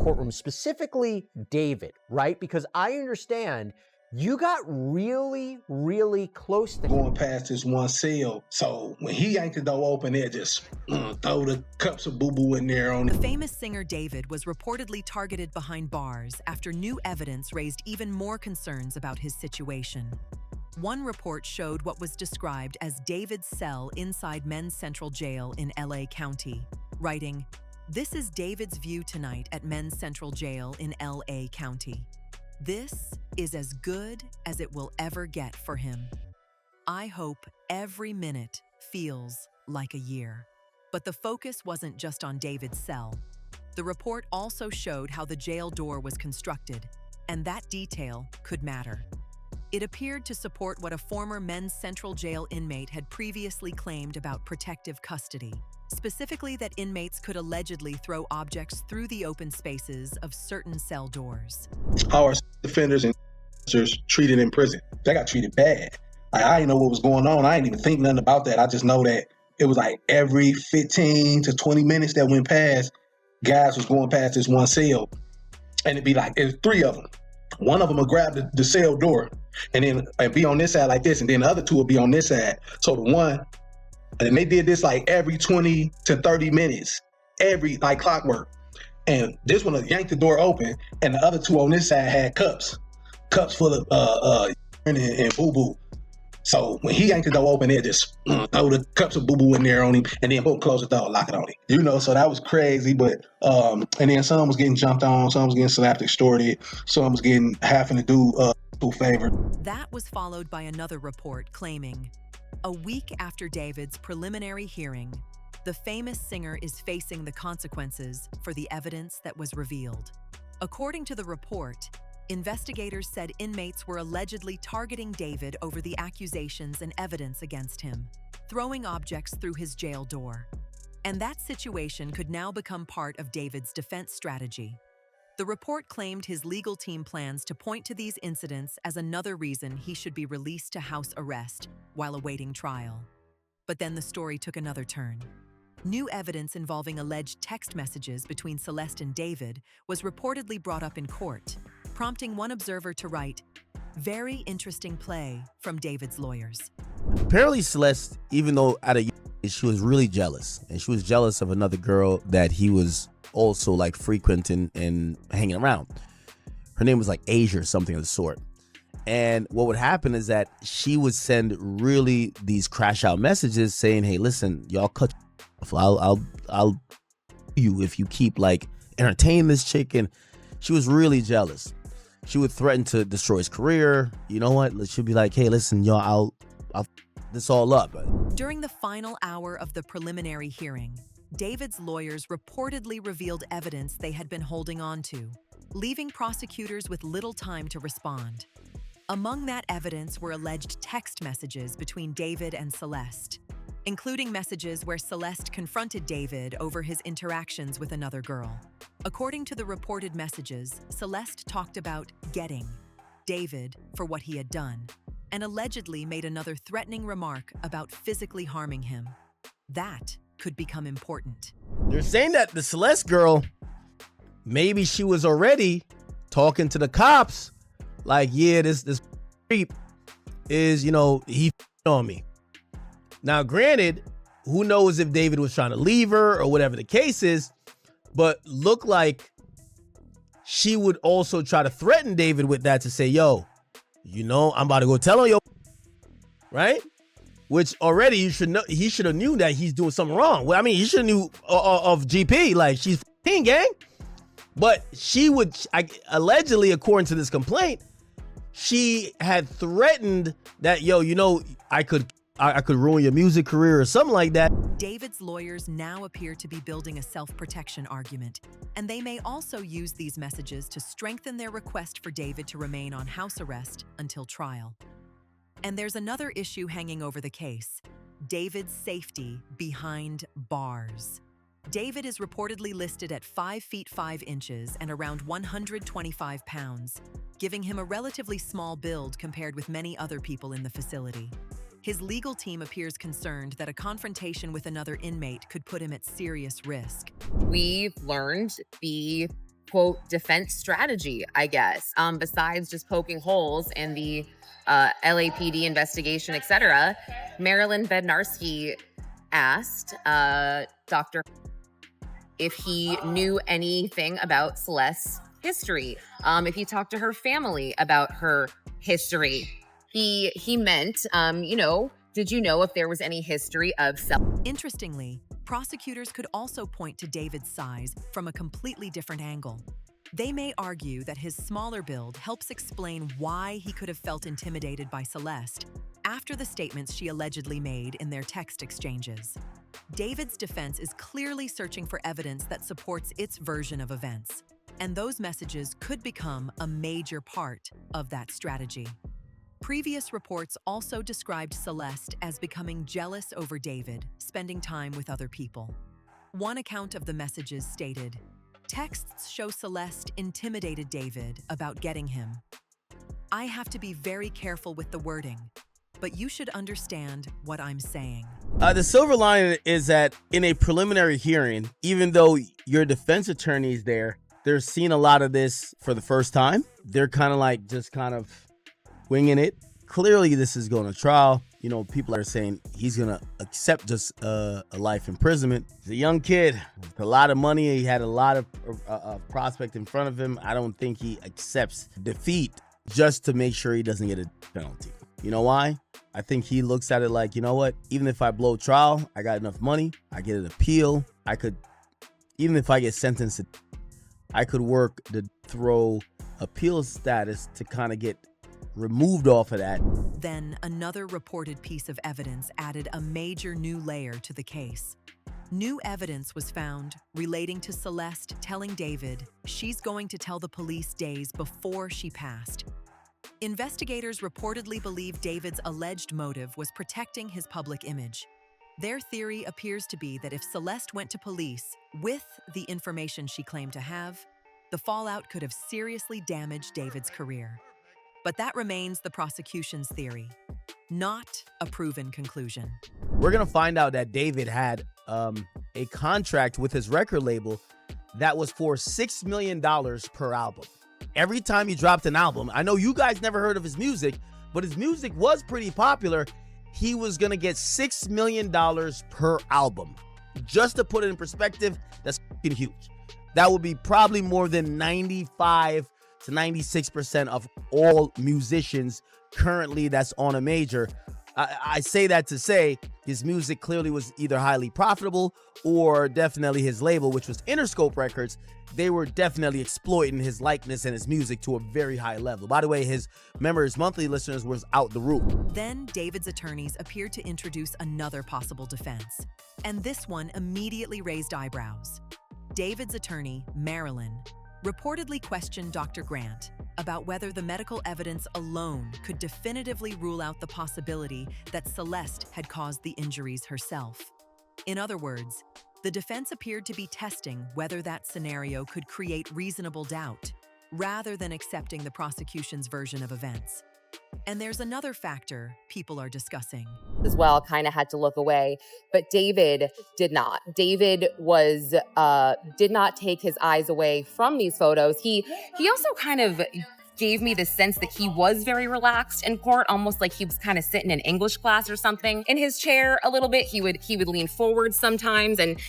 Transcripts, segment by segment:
courtroom, specifically David, right? Because I understand you got really, really close to going past this one cell. So when he yanked the door open, they just throw the cups of boo-boo in there on The it. famous singer David was reportedly targeted behind bars after new evidence raised even more concerns about his situation. One report showed what was described as David's cell inside Men's Central Jail in LA County, writing, "This is David's view tonight at Men's Central Jail in LA County. This is as good as it will ever get for him. I hope every minute feels like a year." But the focus wasn't just on David's cell. The report also showed how the jail door was constructed, and that detail could matter. It appeared to support what a former Men's Central Jail inmate had previously claimed about protective custody, specifically that inmates could allegedly throw objects through the open spaces of certain cell doors. How are defenders and treated in prison? They got treated bad. I didn't know what was going on. I didn't even think nothing about that. I just know that it was like every 15 to 20 minutes that went past, guys was going past this one cell. And it'd be like, there's three of them. One of them would grab the cell door and then be on this side like this, and then the other two would be on this side. So the one, and they did this like every 20 to 30 minutes, every like clockwork. And this one would yank the door open, and the other two on this side had cups full of and boo-boo. So when he yanked the door open, they just throw the cups of boo-boo in there on him, and then boom, close the door, lock it on him. You know, so that was crazy. But and then some was getting jumped on, some was getting slapped, extorted, some was getting having to do full favor. That was followed by another report claiming, a week after David's preliminary hearing, the famous singer is facing the consequences for the evidence that was revealed. According to the report, investigators said inmates were allegedly targeting David over the accusations and evidence against him, throwing objects through his jail door. And that situation could now become part of David's defense strategy. The report claimed his legal team plans to point to these incidents as another reason he should be released to house arrest while awaiting trial. But then the story took another turn. New evidence involving alleged text messages between Celeste and David was reportedly brought up in court, prompting one observer to write, "Very interesting play from David's lawyers." Apparently Celeste, even though at a young age, she was really jealous, and she was jealous of another girl that he was also like frequenting and hanging around. Her name was like Asia or something of the sort. And what would happen is that she would send really these crash out messages saying, "Hey, listen, y'all cut I'll you if you keep like entertaining this chick." And she was really jealous. She would threaten to destroy his career. You know what? She'd be like, "Hey, listen, y'all, I'll this all up." During the final hour of the preliminary hearing, David's lawyers reportedly revealed evidence they had been holding on to, leaving prosecutors with little time to respond. Among that evidence were alleged text messages between David and Celeste, including messages where Celeste confronted David over his interactions with another girl. According to the reported messages, Celeste talked about getting David for what he had done, and allegedly made another threatening remark about physically harming him. That could become important. They're saying that the Celeste girl, maybe she was already talking to the cops, like, yeah, this creep is, you know, he on me. Now, granted, who knows if David was trying to leave her or whatever the case is, but look like she would also try to threaten David with that to say, yo, you know, I'm about to go tell on yo, right? Which already you should know, he should have knew that he's doing something wrong. Well, I mean, he should have knew of GP, like she's gang. But she would, allegedly, according to this complaint, she had threatened that, yo, you know, I could ruin your music career or something like that. David's lawyers now appear to be building a self-protection argument, and they may also use these messages to strengthen their request for David to remain on house arrest until trial. And there's another issue hanging over the case: David's safety behind bars. David is reportedly listed at 5 feet 5 inches and around 125 pounds, giving him a relatively small build compared with many other people in the facility. His legal team appears concerned that a confrontation with another inmate could put him at serious risk. We've learned the quote, defense strategy, I guess, besides just poking holes in the LAPD investigation, etc. Marilyn Bednarski asked Dr. if he knew anything about Celeste's history, if he talked to her family about her history. He meant, did you know if there was any history of Interestingly, prosecutors could also point to David's size from a completely different angle. They may argue that his smaller build helps explain why he could have felt intimidated by Celeste after the statements she allegedly made in their text exchanges. David's defense is clearly searching for evidence that supports its version of events, and those messages could become a major part of that strategy. Previous reports also described Celeste as becoming jealous over David, spending time with other people. One account of the messages stated, "Texts show Celeste intimidated David about getting him. I have to be very careful with the wording, but you should understand what I'm saying." The silver lining is that in a preliminary hearing, even though your defense attorney is there, they're seeing a lot of this for the first time. They're kind of winging it. Clearly, this is going to trial. People are saying he's going to accept just a life imprisonment. He's a young kid with a lot of money. He had a lot of prospect in front of him. I don't think he accepts defeat just to make sure he doesn't get a penalty. You know why? I think he looks at it like, you know what? Even if I blow trial, I got enough money. I get an appeal. Even if I get sentenced, I could work to throw appeal status to kind of get removed off of that. Then another reported piece of evidence added a major new layer to the case. New evidence was found relating to Celeste telling David she's going to tell the police days before she passed. Investigators reportedly believe David's alleged motive was protecting his public image. Their theory appears to be that if Celeste went to police with the information she claimed to have, the fallout could have seriously damaged David's career. But that remains the prosecution's theory, not a proven conclusion. We're going to find out that David had a contract with his record label that was for $6 million per album. Every time he dropped an album, I know you guys never heard of his music, but his music was pretty popular. He was going to get $6 million per album. Just to put it in perspective, that's fucking huge. That would be probably more than 95 to 96% of all musicians currently that's on a major. I say that to say his music clearly was either highly profitable or definitely his label, which was Interscope Records. They were definitely exploiting his likeness and his music to a very high level. By the way, his monthly listeners was out the roof. Then David's attorneys appeared to introduce another possible defense, and this one immediately raised eyebrows. David's attorney, Marilyn, reportedly questioned Dr. Grant about whether the medical evidence alone could definitively rule out the possibility that Celeste had caused the injuries herself. In other words, the defense appeared to be testing whether that scenario could create reasonable doubt, rather than accepting the prosecution's version of events. And there's another factor people are discussing. As well, kind of had to look away, but David did not. David was did not take his eyes away from these photos. He also kind of gave me the sense that he was very relaxed in court, almost like he was kind of sitting in English class or something in his chair a little bit. He would lean forward sometimes, and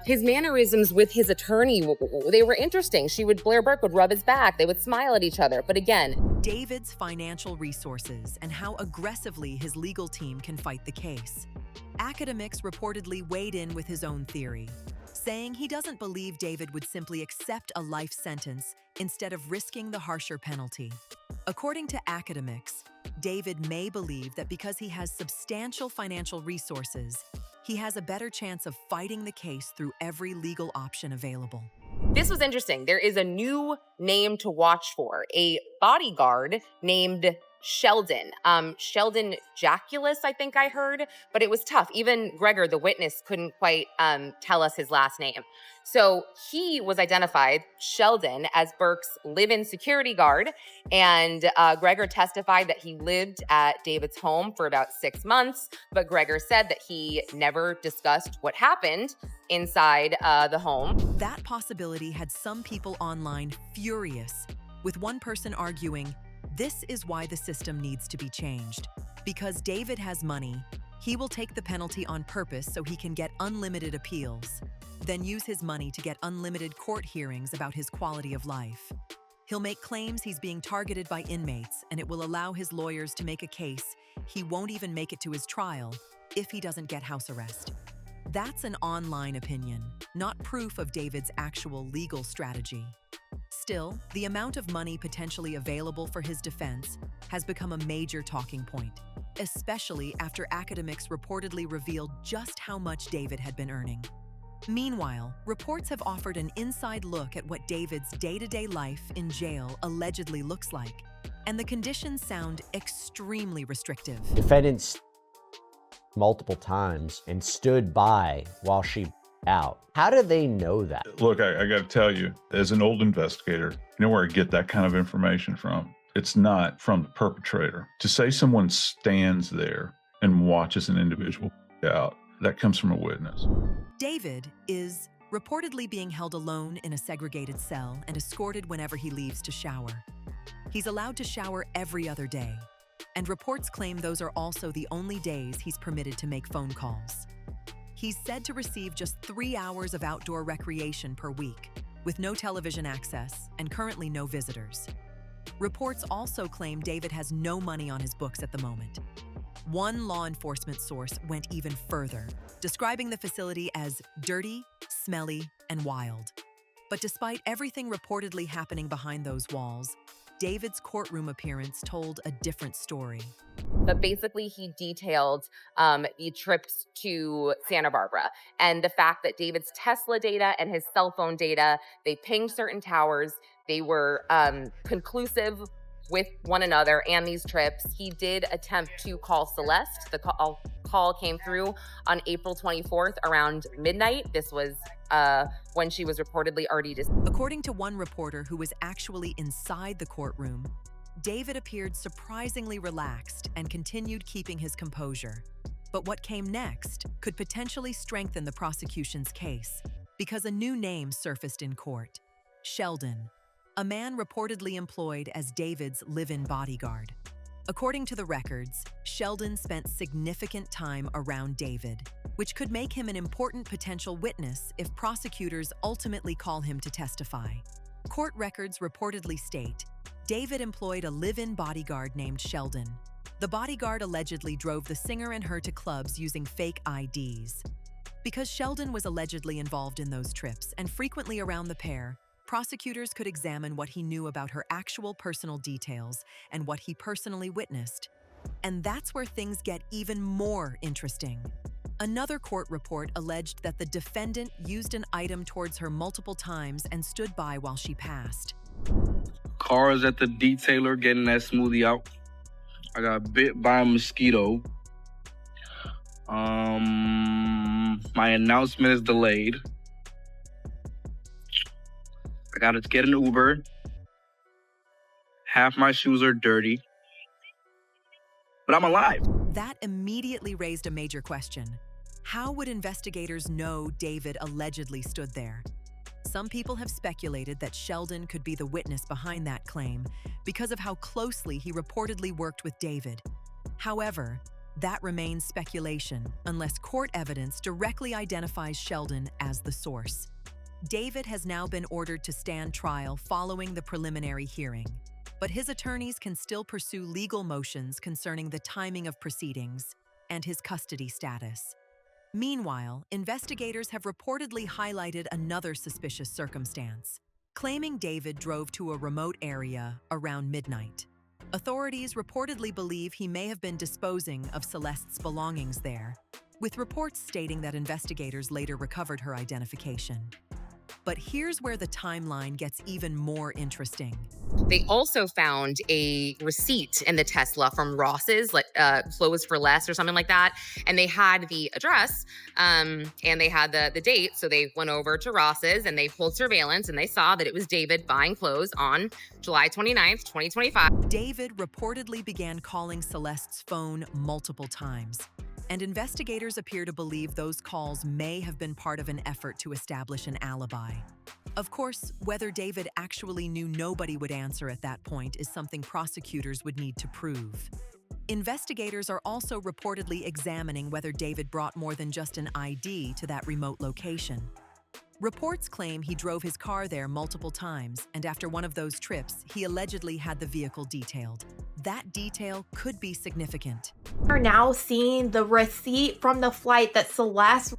his mannerisms with his attorney, they were interesting. Blair Burke would rub his back. They would smile at each other. But again, David's financial resources and how aggressively his legal team can fight the case. Academics reportedly weighed in with his own theory, saying he doesn't believe David would simply accept a life sentence instead of risking the harsher penalty. According to academics, David may believe that because he has substantial financial resources, he has a better chance of fighting the case through every legal option available. this was interesting. There is a new name to watch for, a bodyguard named Sheldon. Sheldon Jaculus, I think I heard, but it was tough. Even Gregor, the witness, couldn't quite tell us his last name. So he was identified, Sheldon, as Burke's live-in security guard, and Gregor testified that he lived at David's home for about 6 months, but Gregor said that he never discussed what happened inside the home. That possibility had some people online furious, with one person arguing, "This is why the system needs to be changed. Because David has money, he will take the penalty on purpose so he can get unlimited appeals, then use his money to get unlimited court hearings about his quality of life. He'll make claims he's being targeted by inmates, and it will allow his lawyers to make a case he won't even make it to his trial if he doesn't get house arrest." That's an online opinion, not proof of David's actual legal strategy. Still, the amount of money potentially available for his defense has become a major talking point, especially after academics reportedly revealed just how much David had been earning. Meanwhile, reports have offered an inside look at what David's day-to-day life in jail allegedly looks like, and the conditions sound extremely restrictive. Defendants multiple times and stood by while she out. How do they know that? Look, I got to tell you, as an old investigator, you know where I get that kind of information from? It's not from the perpetrator. To say someone stands there and watches an individual out, that comes from a witness. David is reportedly being held alone in a segregated cell and escorted whenever he leaves to shower. He's allowed to shower every other day, and reports claim those are also the only days he's permitted to make phone calls. He's said to receive just 3 hours of outdoor recreation per week, with no television access and currently no visitors. Reports also claim David has no money on his books at the moment. One law enforcement source went even further, describing the facility as dirty, smelly, and wild. But despite everything reportedly happening behind those walls, David's courtroom appearance told a different story. But basically, he detailed the trips to Santa Barbara and the fact that David's Tesla data and his cell phone data, they pinged certain towers. They were conclusive with one another and these trips. He did attempt to call Celeste. The call came through on April 24th around midnight. This was when she was reportedly already According to one reporter who was actually inside the courtroom, David appeared surprisingly relaxed and continued keeping his composure. But what came next could potentially strengthen the prosecution's case, because a new name surfaced in court: Sheldon, a man reportedly employed as David's live-in bodyguard. According to the records, Sheldon spent significant time around David, which could make him an important potential witness if prosecutors ultimately call him to testify. Court records reportedly state David employed a live-in bodyguard named Sheldon. The bodyguard allegedly drove the singer and her to clubs using fake IDs. Because Sheldon was allegedly involved in those trips and frequently around the pair, prosecutors could examine what he knew about her actual personal details and what he personally witnessed. And that's where things get even more interesting. Another court report alleged that the defendant used an item towards her multiple times and stood by while she passed. Cars at the detailer getting that smoothie out. I got bit by a mosquito. My announcement is delayed. I gotta get an Uber. Half my shoes are dirty. But I'm alive. That immediately raised a major question. How would investigators know David allegedly stood there? Some people have speculated that Sheldon could be the witness behind that claim because of how closely he reportedly worked with David. However, that remains speculation unless court evidence directly identifies Sheldon as the source. David has now been ordered to stand trial following the preliminary hearing, but his attorneys can still pursue legal motions concerning the timing of proceedings and his custody status. Meanwhile, investigators have reportedly highlighted another suspicious circumstance, claiming David drove to a remote area around midnight. Authorities reportedly believe he may have been disposing of Celeste's belongings there, with reports stating that investigators later recovered her identification. But here's where the timeline gets even more interesting. They also found a receipt in the Tesla from Ross's, like clothes for less or something like that. And they had the address and they had the date. So they went over to Ross's and they pulled surveillance and they saw that it was David buying clothes on July 29th, 2025. David reportedly began calling Celeste's phone multiple times. And investigators appear to believe those calls may have been part of an effort to establish an alibi. Of course, whether David actually knew nobody would answer at that point is something prosecutors would need to prove. Investigators are also reportedly examining whether David brought more than just an ID to that remote location. Reports claim he drove his car there multiple times, and after one of those trips, he allegedly had the vehicle detailed. That detail could be significant. We're now seeing the receipt from the flight that Celeste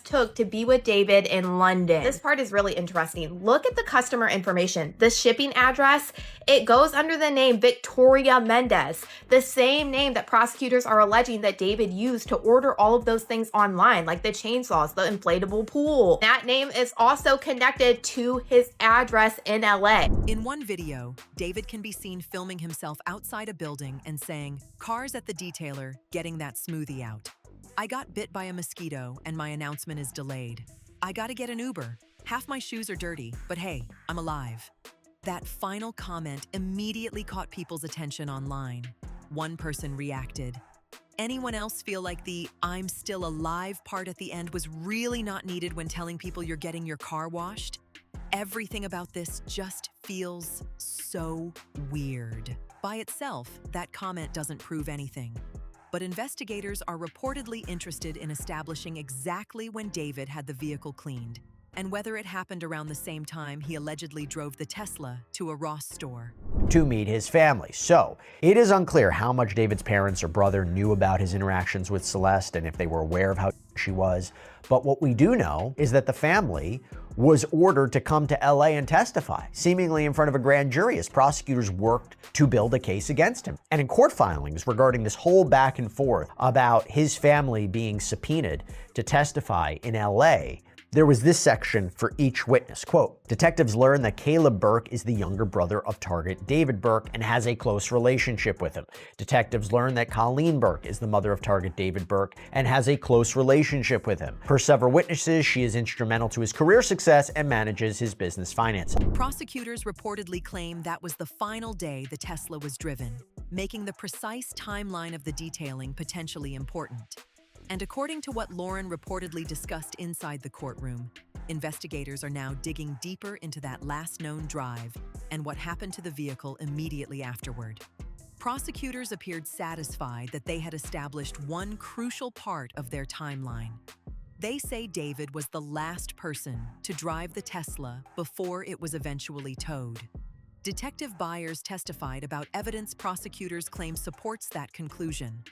took to be with David in London. This part is really interesting. Look at the customer information. The shipping address, it goes under the name Victoria Mendez, the same name that prosecutors are alleging that David used to order all of those things online, like the chainsaws, the inflatable pool. That name is also connected to his address in LA. In one video, David can be seen filming himself outside a building and saying, "Cars at the detailer, getting that smoothie out. I got bit by a mosquito and my announcement is delayed. I gotta get an Uber. Half my shoes are dirty, but hey, I'm alive." That final comment immediately caught people's attention online. One person reacted. Anyone else feel like the "I'm still alive" part at the end was really not needed when telling people you're getting your car washed? Everything about this just feels so weird. By itself, that comment doesn't prove anything. But investigators are reportedly interested in establishing exactly when David had the vehicle cleaned and whether it happened around the same time he allegedly drove the Tesla to a Ross store. To meet his family. So, it is unclear how much David's parents or brother knew about his interactions with Celeste and if they were aware of how she was. But what we do know is that the family was ordered to come to LA and testify, seemingly in front of a grand jury as prosecutors worked to build a case against him. And in court filings regarding this whole back and forth about his family being subpoenaed to testify in LA, there was this section for each witness. Quote, "Detectives learned that Caleb Burke is the younger brother of target David Burke and has a close relationship with him. Detectives learned that Colleen Burke is the mother of target David Burke and has a close relationship with him. Per several witnesses, she is instrumental to his career success and manages his business finances." Prosecutors reportedly claim that was the final day the Tesla was driven, making the precise timeline of the detailing potentially important. And according to what Lauren reportedly discussed inside the courtroom, investigators are now digging deeper into that last known drive and what happened to the vehicle immediately afterward. Prosecutors appeared satisfied that they had established one crucial part of their timeline. They say David was the last person to drive the Tesla before it was eventually towed. Detective Byers testified about evidence prosecutors claim supports that conclusion.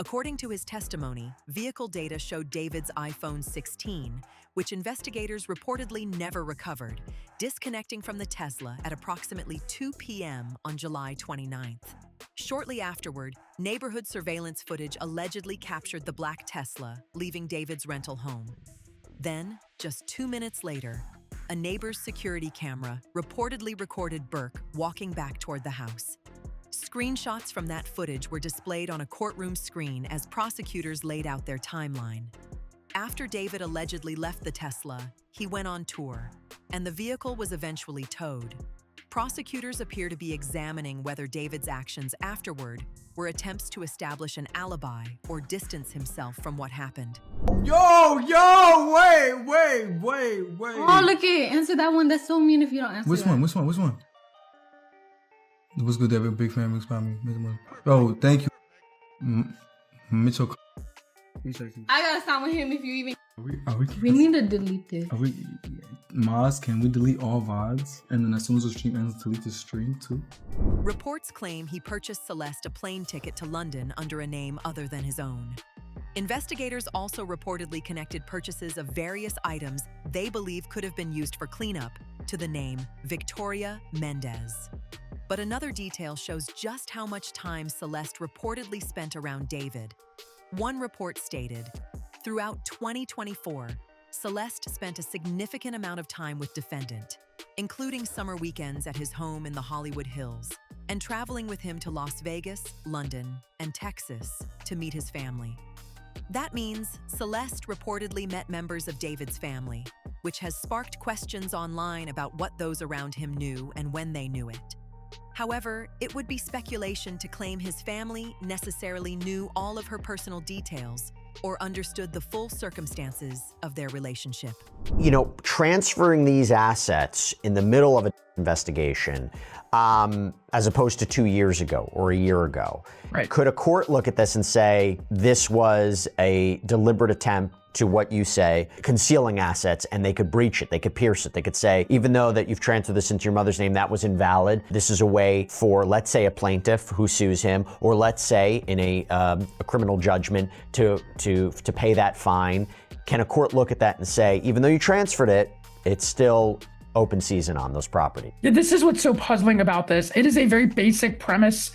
According to his testimony, vehicle data showed David's iPhone 16, which investigators reportedly never recovered, disconnecting from the Tesla at approximately 2 p.m. on July 29th. Shortly afterward, neighborhood surveillance footage allegedly captured the black Tesla, leaving David's rental home. Then, just 2 minutes later, a neighbor's security camera reportedly recorded Burke walking back toward the house. Screenshots from that footage were displayed on a courtroom screen as prosecutors laid out their timeline. After David allegedly left the Tesla, he went on tour, and the vehicle was eventually towed. Prosecutors appear to be examining whether David's actions afterward were attempts to establish an alibi or distance himself from what happened. Wait. Oh, look it. Answer that one. That's so mean if you don't answer Which one? What's good, David? Big fan, mixed by me. Oh, thank you. Mitchell. I gotta stop with him if you even. We need to delete this. Maz, can we delete all VODs? And then as soon as the stream ends, delete the stream too? Reports claim he purchased Celeste a plane ticket to London under a name other than his own. Investigators also reportedly connected purchases of various items they believe could have been used for cleanup to the name Victoria Mendez. But another detail shows just how much time Celeste reportedly spent around David. One report stated, throughout 2024, Celeste spent a significant amount of time with defendant, including summer weekends at his home in the Hollywood Hills, and traveling with him to Las Vegas, London, and Texas to meet his family. That means Celeste reportedly met members of David's family, which has sparked questions online about what those around him knew and when they knew it. However, it would be speculation to claim his family necessarily knew all of her personal details or understood the full circumstances of their relationship. You know, transferring these assets in the middle of an investigation, as opposed to 2 years ago or a year ago, Right. could a court look at this and say, this was a deliberate attempt to what you say, concealing assets, and they could breach it, they could pierce it, they could say, even though that you've transferred this into your mother's name, that was invalid. This is a way for, let's say, a plaintiff who sues him, or let's say in a criminal judgment to pay that fine. Can a court look at that and say, even though you transferred it, it's still open season on those properties? Yeah, this is what's so puzzling about this. It is a very basic premise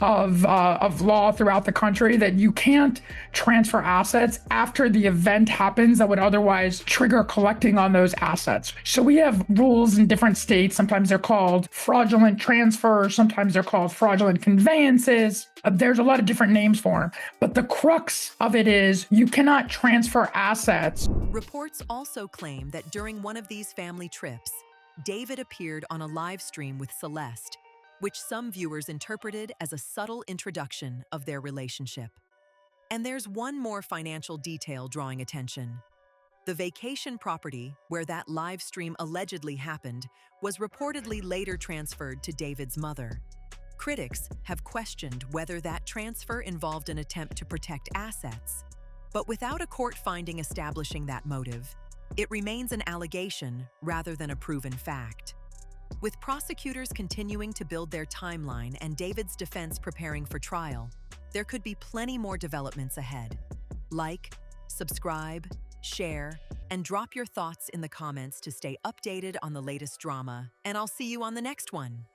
of law throughout the country that you can't transfer assets after the event happens that would otherwise trigger collecting on those assets. So we have rules in different states. Sometimes they're called fraudulent transfers. Sometimes they're called fraudulent conveyances. There's a lot of different names for them. But the crux of it is you cannot transfer assets. Reports also claim that during one of these family trips, David appeared on a live stream with Celeste, which some viewers interpreted as a subtle introduction of their relationship. And there's one more financial detail drawing attention. The vacation property where that live stream allegedly happened was reportedly later transferred to David's mother. Critics have questioned whether that transfer involved an attempt to protect assets, but without a court finding establishing that motive, it remains an allegation rather than a proven fact. With prosecutors continuing to build their timeline and David's defense preparing for trial, there could be plenty more developments ahead. Like, subscribe, share, and drop your thoughts in the comments to stay updated on the latest drama, and I'll see you on the next one.